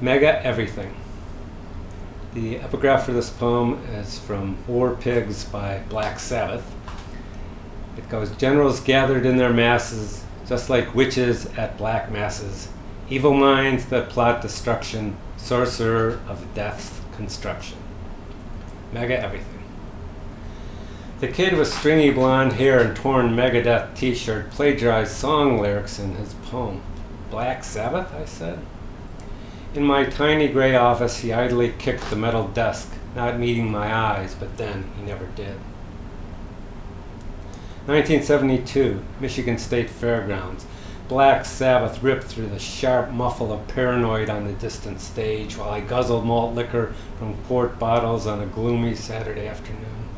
Mega Everything. The epigraph for this poem is from War Pigs by Black Sabbath. It goes, generals gathered in their masses, just like witches at black masses, evil minds that plot destruction, sorcerer of death's construction. Mega Everything. The kid with stringy blonde hair and torn Megadeth t-shirt plagiarized song lyrics in his poem. Black Sabbath, I said. In my tiny gray office, he idly kicked the metal desk, not meeting my eyes, but then he never did. 1972, Michigan State Fairgrounds. Black Sabbath ripped through the sharp muffle of Paranoid on the distant stage while I guzzled malt liquor from quart bottles on a gloomy Saturday afternoon.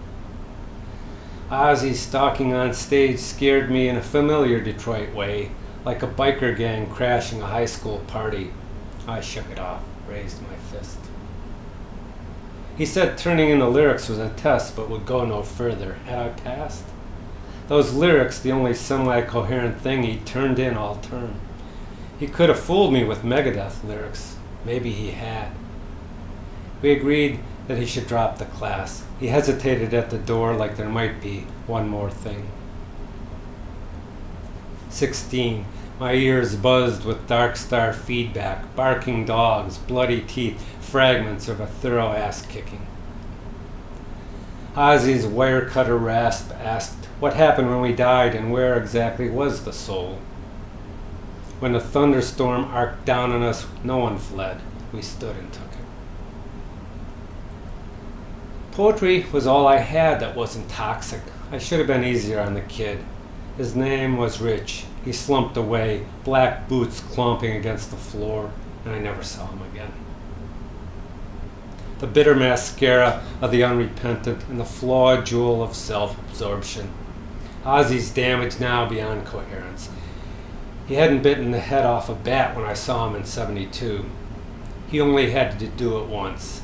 Ozzy stalking on stage scared me in a familiar Detroit way, like a biker gang crashing a high school party. I shook it off, raised my fist. He said turning in the lyrics was a test but would go no further. Had I passed? Those lyrics, the only semi-coherent thing he turned in all term. He could have fooled me with Megadeth lyrics. Maybe he had. We agreed that he should drop the class. He hesitated at the door like there might be one more thing. 16. My ears buzzed with dark star feedback, barking dogs, bloody teeth, fragments of a thorough ass-kicking. Ozzy's wire cutter rasp asked, what happened when we died and where exactly was the soul? When the thunderstorm arced down on us, no one fled. We stood and took it. Poetry was all I had that wasn't toxic. I should have been easier on the kid. His name was Rich. He slumped away, black boots clomping against the floor, and I never saw him again. The bitter mascara of the unrepentant and the flawed jewel of self-absorption. Ozzy's damaged now beyond coherence. He hadn't bitten the head off a bat when I saw him in '72. He only had to do it once.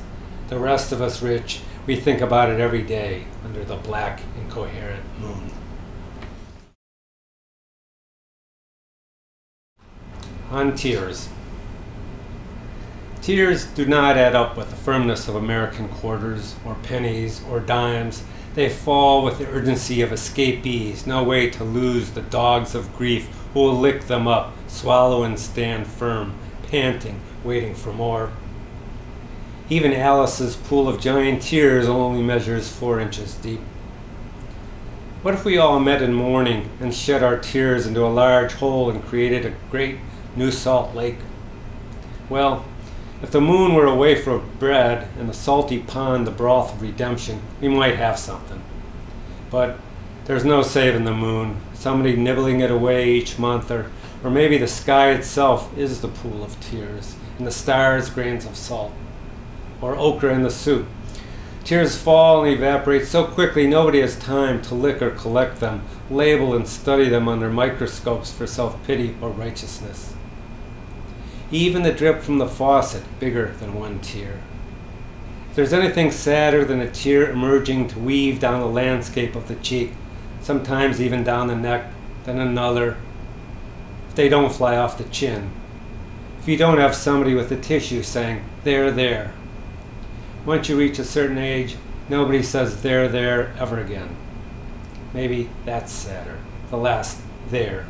The rest of us, Rich, we think about it every day under the black, incoherent moon. On tears. Tears do not add up with the firmness of American quarters, or pennies, or dimes. They fall with the urgency of escapees, no way to lose the dogs of grief who will lick them up, swallow and stand firm, panting, waiting for more. Even Alice's pool of giant tears only measures 4 inches deep. What if we all met in mourning and shed our tears into a large hole and created a great New Salt Lake? Well, if the moon were away for bread and the salty pond the broth of redemption, we might have something. But there's no saving the moon, somebody nibbling it away each month, or maybe the sky itself is the pool of tears, and the stars grains of salt, or ochre in the soup. Tears fall and evaporate so quickly nobody has time to lick or collect them, label and study them under microscopes for self-pity or righteousness. Even the drip from the faucet, bigger than one tear. If there's anything sadder than a tear emerging to weave down the landscape of the cheek, sometimes even down the neck, then another, if they don't fly off the chin. If you don't have somebody with a tissue saying, there, there. Once you reach a certain age, nobody says there, there ever again. Maybe that's sadder, the last there.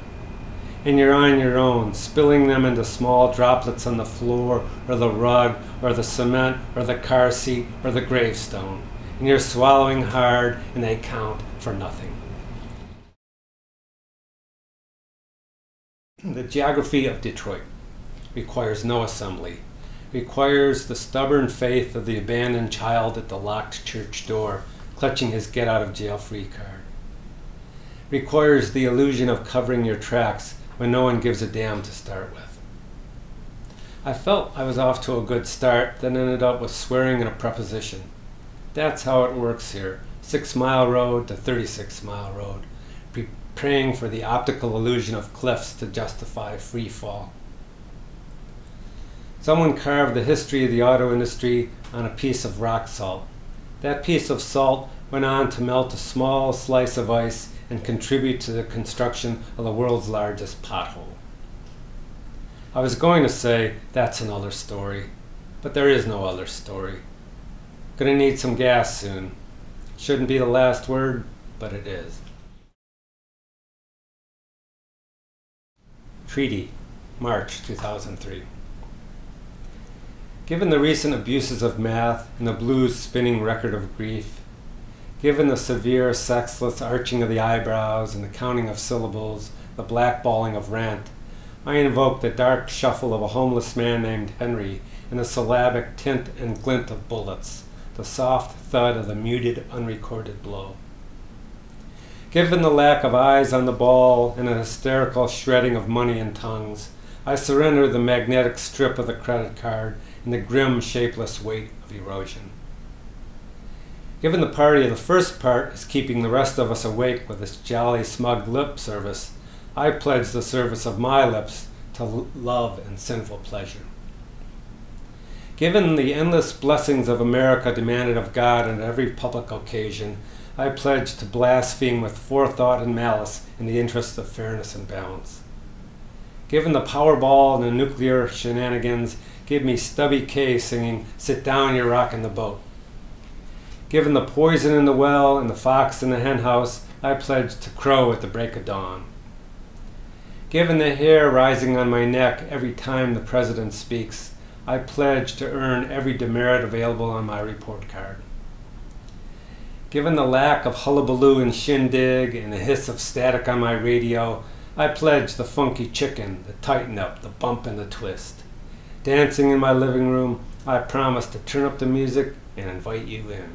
And you're on your own, spilling them into small droplets on the floor, or the rug, or the cement, or the car seat, or the gravestone. And you're swallowing hard, and they count for nothing. The geography of Detroit requires no assembly. Requires the stubborn faith of the abandoned child at the locked church door, clutching his get-out-of-jail-free card. Requires the illusion of covering your tracks when no one gives a damn to start with. I felt I was off to a good start, then ended up with swearing in a preposition. That's how it works here. 6 Mile Road to 36 Mile Road, praying for the optical illusion of cliffs to justify free fall. Someone carved the history of the auto industry on a piece of rock salt. That piece of salt went on to melt a small slice of ice and contribute to the construction of the world's largest pothole. I was going to say, that's another story, But there is no other story. Gonna need some gas soon. Shouldn't be the last word, but it is. Treaty, March 2003. Given the recent abuses of math and the blues spinning record of grief, given the severe sexless arching of the eyebrows and the counting of syllables, the blackballing of rant, I invoke the dark shuffle of a homeless man named Henry and the syllabic tint and glint of bullets, the soft thud of the muted, unrecorded blow. Given the lack of eyes on the ball and a hysterical shredding of money and tongues, I surrender the magnetic strip of the credit card and the grim, shapeless weight of erosion. Given the party of the first part is keeping the rest of us awake with its jolly, smug lip service, I pledge the service of my lips to love and sinful pleasure. Given the endless blessings of America demanded of God on every public occasion, I pledge to blaspheme with forethought and malice in the interests of fairness and balance. Given the Powerball and the nuclear shenanigans, give me Stubby K singing, "Sit down, you're rocking the boat." Given the poison in the well and the fox in the hen house, I pledge to crow at the break of dawn. Given the hair rising on my neck every time the president speaks, I pledge to earn every demerit available on my report card. Given the lack of hullabaloo and shindig and the hiss of static on my radio, I pledge the funky chicken, the tighten up, the bump and the twist. Dancing in my living room, I promise to turn up the music and invite you in.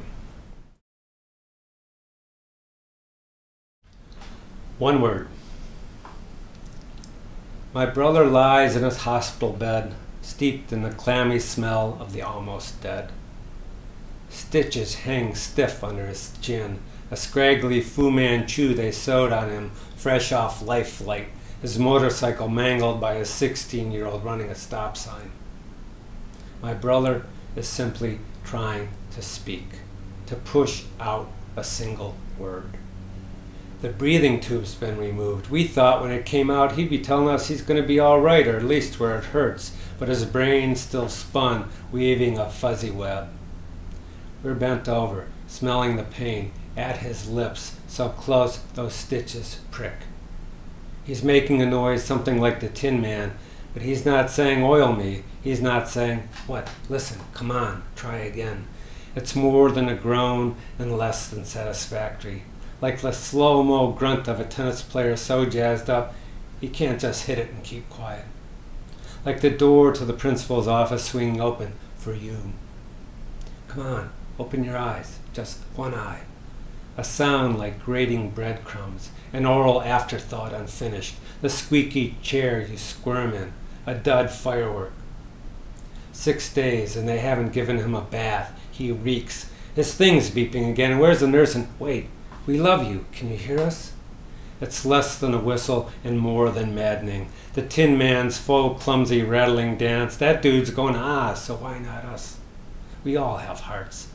One word. My brother lies in his hospital bed, steeped in the clammy smell of the almost dead. Stitches hang stiff under his chin, a scraggly Fu Manchu they sewed on him fresh off life flight, his motorcycle mangled by a 16-year-old running a stop sign. My brother is simply trying to speak, to push out a single word. The breathing tube's been removed. We thought when it came out he'd be telling us he's going to be all right, or at least where it hurts, but his brain still spun, weaving a fuzzy web. We're bent over, smelling the pain, at his lips, so close those stitches prick. He's making a noise something like the Tin Man, but he's not saying oil me. He's not saying, what, listen, come on, try again. It's more than a groan and less than satisfactory. Like the slow-mo grunt of a tennis player so jazzed up, he can't just hit it and keep quiet. Like the door to the principal's office swinging open for you. Come on, open your eyes, just one eye. A sound like grating breadcrumbs, an oral afterthought unfinished, the squeaky chair you squirm in, a dud firework. 6 days and they haven't given him a bath. He reeks. His thing's beeping again. Where's the nurse? And wait, we love you. Can you hear us? It's less than a whistle and more than maddening. The Tin Man's faux clumsy rattling dance. That dude's going, ah, so why not us? We all have hearts.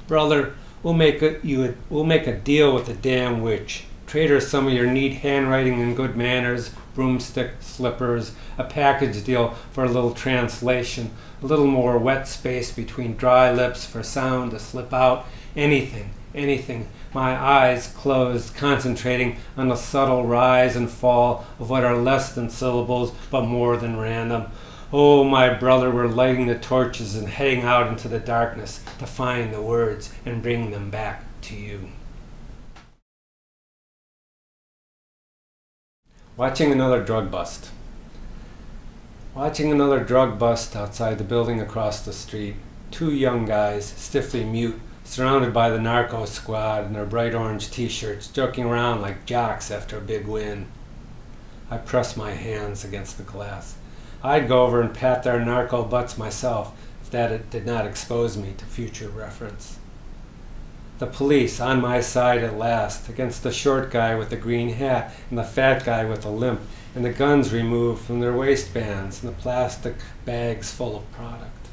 Brother, we'll make a deal with the damn witch. Trade her some of your neat handwriting and good manners, broomstick slippers, a package deal for a little translation, a little more wet space between dry lips for sound to slip out, anything, anything. My eyes closed, concentrating on the subtle rise and fall of what are less than syllables, but more than random. Oh, my brother, we're lighting the torches and heading out into the darkness to find the words and bring them back to you. Watching another drug bust. Watching another drug bust outside the building across the street. 2 young guys, stiffly mute, surrounded by the narco squad in their bright orange t-shirts, joking around like jocks after a big win. I press my hands against the glass. I'd go over and pat their narco butts myself if that did not expose me to future reference. The police on my side at last, against the short guy with the green hat and the fat guy with the limp, and the guns removed from their waistbands and the plastic bags full of product.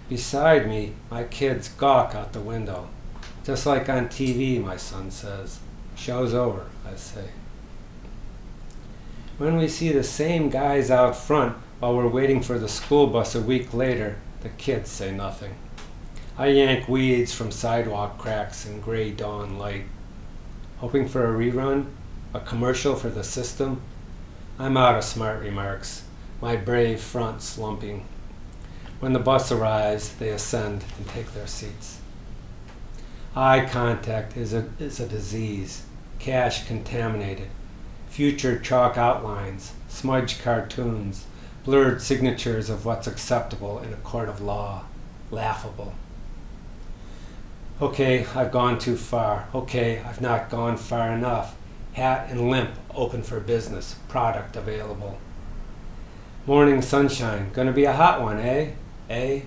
Beside me, my kids gawk out the window. Just like on TV, my son says. Show's over, I say. When we see the same guys out front while we're waiting for the school bus a week later, The kids say nothing. I yank weeds from sidewalk cracks in gray dawn light. Hoping for a rerun? A commercial for the system? I'm out of smart remarks, my brave front slumping. When the bus arrives, they ascend and take their seats. Eye contact is a disease, cash contaminated. Future chalk outlines, smudged cartoons, blurred signatures of what's acceptable in a court of law. Laughable. Okay, I've gone too far. Okay, I've not gone far enough. Hat and limp, open for business. Product available. Morning sunshine. Gonna be a hot one, eh? Eh?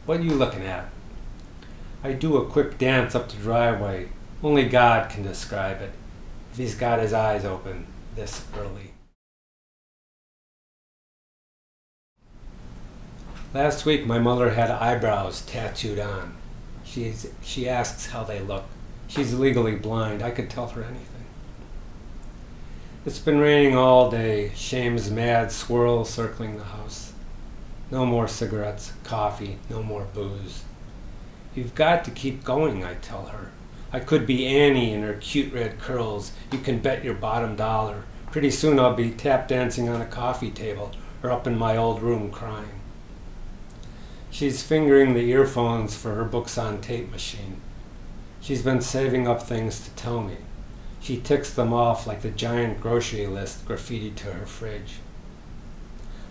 What are you looking at? I do a quick dance up the driveway. Only God can describe it. If he's got his eyes open this early. Last week my mother had eyebrows tattooed on. She asks how they look. She's legally blind. I could tell her anything. It's been raining all day. Shame's mad swirl circling the house. No more cigarettes, coffee, no more booze. You've got to keep going, I tell her. I could be Annie in her cute red curls. You can bet your bottom dollar. Pretty soon I'll be tap dancing on a coffee table or up in my old room crying. She's fingering the earphones for her books on tape machine. She's been saving up things to tell me. She ticks them off like the giant grocery list graffitied to her fridge.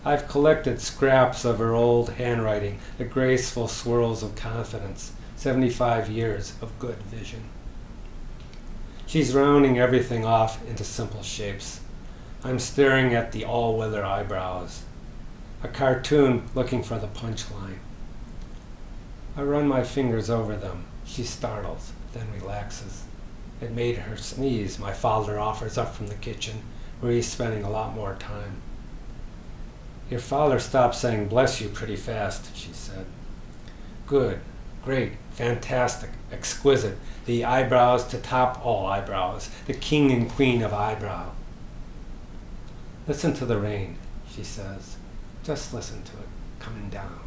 I've collected scraps of her old handwriting, the graceful swirls of confidence, 75 years of good vision. She's rounding everything off into simple shapes. I'm staring at the all-weather eyebrows. A cartoon looking for the punchline. I run my fingers over them. She startles, then relaxes. It made her sneeze. My father offers up from the kitchen, where he's spending a lot more time. Your father stopped saying bless you pretty fast, she said. Good, great, fantastic, exquisite. The eyebrows to top all eyebrows. The king and queen of eyebrow. Listen to the rain, she says. Just listen to it coming down.